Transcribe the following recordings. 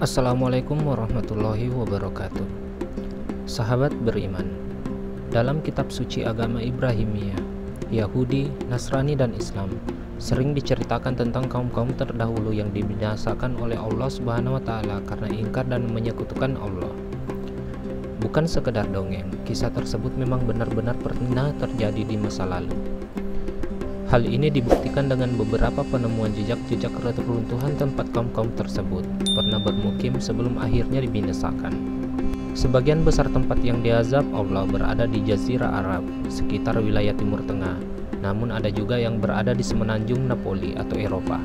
Assalamualaikum warahmatullahi wabarakatuh. Sahabat beriman, dalam kitab suci agama Ibrahimiyah, Yahudi, Nasrani, dan Islam sering diceritakan tentang kaum-kaum terdahulu yang dibinasakan oleh Allah Subhanahu wa Ta'ala karena ingkar dan menyekutukan Allah. Bukan sekedar dongeng, kisah tersebut memang benar-benar pernah terjadi di masa lalu. Hal ini dibuktikan dengan beberapa penemuan jejak-jejak reruntuhan tempat kaum-kaum tersebut pernah bermukim sebelum akhirnya dibinasakan. Sebagian besar tempat yang diazab Allah berada di Jazirah Arab, sekitar wilayah Timur Tengah, namun ada juga yang berada di semenanjung Napoli atau Eropa.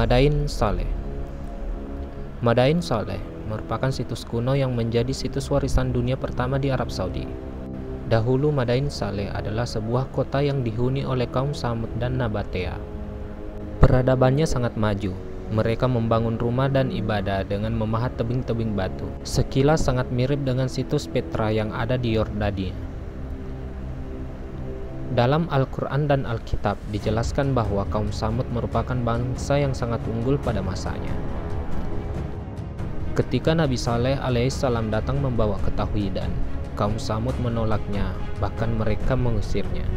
Madain Saleh. Madain Saleh merupakan situs kuno yang menjadi situs warisan dunia pertama di Arab Saudi. Dahulu Madain Saleh adalah sebuah kota yang dihuni oleh kaum Samud dan Nabatea. Peradabannya sangat maju. Mereka membangun rumah dan ibadah dengan memahat tebing-tebing batu. Sekilas sangat mirip dengan situs Petra yang ada di Yordania. Dalam Al-Quran dan Alkitab dijelaskan bahwa kaum Samud merupakan bangsa yang sangat unggul pada masanya. Ketika Nabi Saleh alaihissalam datang membawa ketauhidan, kaum Samud menolaknya, bahkan mereka mengusirnya.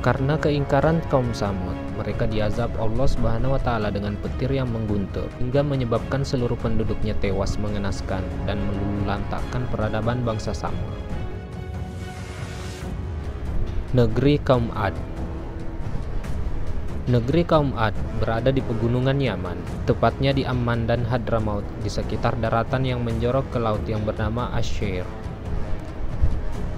Karena keingkaran kaum Samud, mereka diazab Allah Subhanahu wa Ta'ala dengan petir yang mengguntur hingga menyebabkan seluruh penduduknya tewas mengenaskan dan meluluhlantakkan peradaban bangsa Samud. Negeri kaum Ad. Negeri kaum Ad berada di pegunungan Yaman, tepatnya di Amman dan Hadramaut, di sekitar daratan yang menjorok ke laut yang bernama Asyir.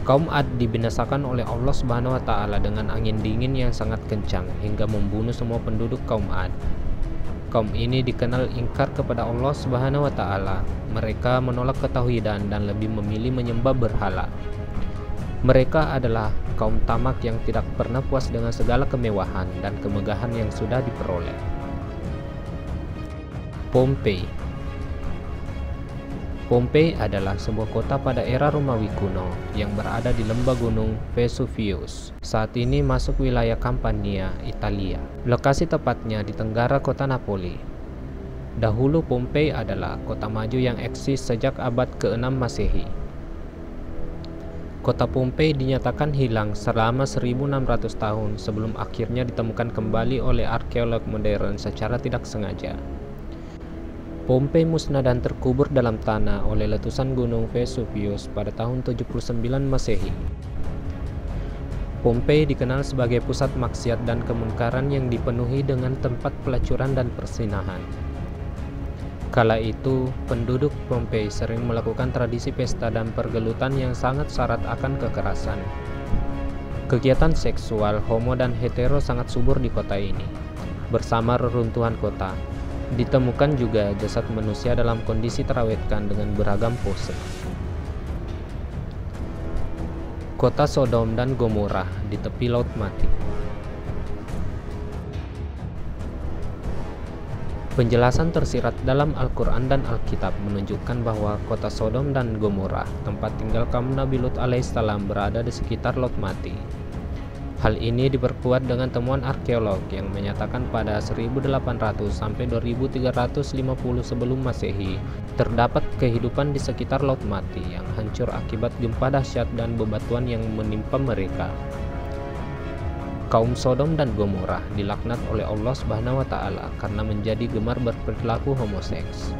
Kaum Ad dibinasakan oleh Allah Subhanahu wa Ta'ala dengan angin dingin yang sangat kencang hingga membunuh semua penduduk kaum Ad. Kaum ini dikenal ingkar kepada Allah Subhanahu wa Ta'ala. Mereka menolak ketauhidan dan lebih memilih menyembah berhala. Mereka adalah kaum tamak yang tidak pernah puas dengan segala kemewahan dan kemegahan yang sudah diperoleh. Pompei. Pompei adalah sebuah kota pada era Romawi kuno yang berada di lembah gunung Vesuvius. Saat ini masuk wilayah Campania, Italia. Lokasi tepatnya di tenggara kota Napoli. Dahulu Pompei adalah kota maju yang eksis sejak abad ke-6 Masehi. Kota Pompei dinyatakan hilang selama 1600 tahun sebelum akhirnya ditemukan kembali oleh arkeolog modern secara tidak sengaja. Pompei musnah dan terkubur dalam tanah oleh letusan gunung Vesuvius pada tahun 79 Masehi. Pompei dikenal sebagai pusat maksiat dan kemungkaran yang dipenuhi dengan tempat pelacuran dan persinahan. Kala itu, penduduk Pompei sering melakukan tradisi pesta dan pergelutan yang sangat syarat akan kekerasan. Kegiatan seksual homo dan hetero sangat subur di kota ini. Bersama reruntuhan kota, ditemukan juga jasad manusia dalam kondisi terawetkan dengan beragam pose. Kota Sodom dan Gomora di tepi Laut Mati. Penjelasan tersirat dalam Al-Quran dan Alkitab menunjukkan bahwa kota Sodom dan Gomora, tempat tinggal kaum Nabi Lut alaihissalam, berada di sekitar Laut Mati. Hal ini diperkuat dengan temuan arkeolog yang menyatakan pada 1800 sampai 2350 sebelum Masehi terdapat kehidupan di sekitar Laut Mati yang hancur akibat gempa dahsyat dan bebatuan yang menimpa mereka. Kaum Sodom dan Gomora dilaknat oleh Allah Subhanahu wa Ta'ala karena menjadi gemar berperilaku homoseks.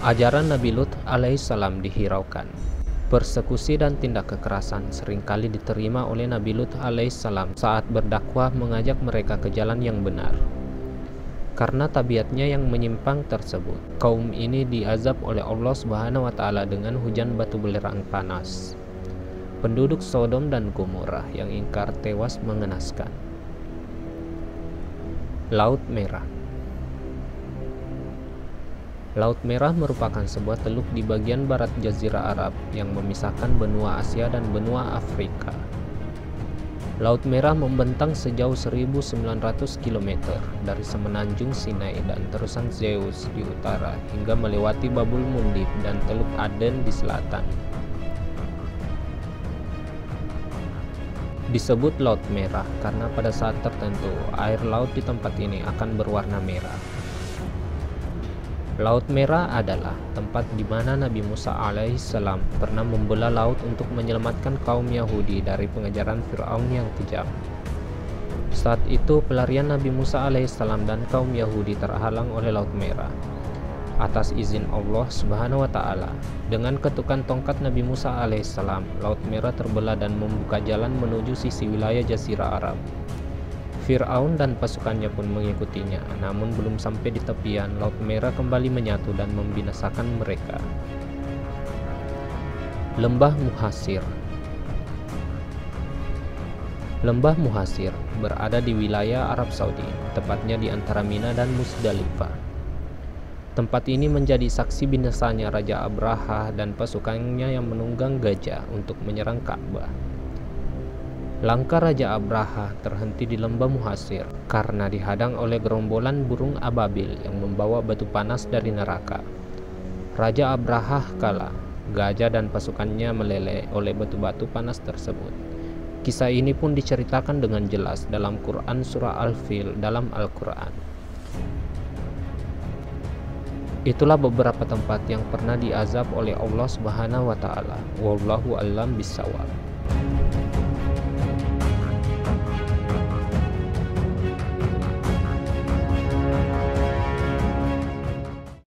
Ajaran Nabi Lut alaihissalam dihiraukan. Persekusi dan tindak kekerasan seringkali diterima oleh Nabi Lut alaihissalam saat berdakwah mengajak mereka ke jalan yang benar. Karena tabiatnya yang menyimpang tersebut, kaum ini diazab oleh Allah Subhanahu wa Ta'ala dengan hujan batu belerang panas. Penduduk Sodom dan Gomora yang ingkar tewas mengenaskan. Laut Merah. Laut Merah merupakan sebuah teluk di bagian barat Jazirah Arab yang memisahkan benua Asia dan benua Afrika. Laut Merah membentang sejauh 1.900 km dari semenanjung Sinai dan terusan Zeus di utara hingga melewati Babul Mundib dan Teluk Aden di selatan. Disebut Laut Merah karena pada saat tertentu air laut di tempat ini akan berwarna merah. Laut Merah adalah tempat di mana Nabi Musa alaihissalam pernah membelah laut untuk menyelamatkan kaum Yahudi dari pengejaran Fir'aun yang kejam. Saat itu pelarian Nabi Musa alaihissalam dan kaum Yahudi terhalang oleh Laut Merah. Atas izin Allah Subhanahu wa Ta'ala, dengan ketukan tongkat Nabi Musa alaihissalam, Laut Merah terbelah dan membuka jalan menuju sisi wilayah Jazirah Arab. Fir'aun dan pasukannya pun mengikutinya, namun belum sampai di tepian, Laut Merah kembali menyatu dan membinasakan mereka. Lembah Muhasir. Lembah Muhasir berada di wilayah Arab Saudi, tepatnya di antara Mina dan Musdalifah. Tempat ini menjadi saksi binasanya Raja Abraha dan pasukannya yang menunggang gajah untuk menyerang Ka'bah. Langkah Raja Abraha terhenti di lembah Muhasir karena dihadang oleh gerombolan burung ababil yang membawa batu panas dari neraka. Raja Abraha kalah, gajah dan pasukannya meleleh oleh batu-batu panas tersebut. Kisah ini pun diceritakan dengan jelas dalam Quran surah Al-Fil dalam Al-Quran. Itulah beberapa tempat yang pernah diazab oleh Allah Subhanahu wa Ta'ala. Wallahu a'lam bishawab.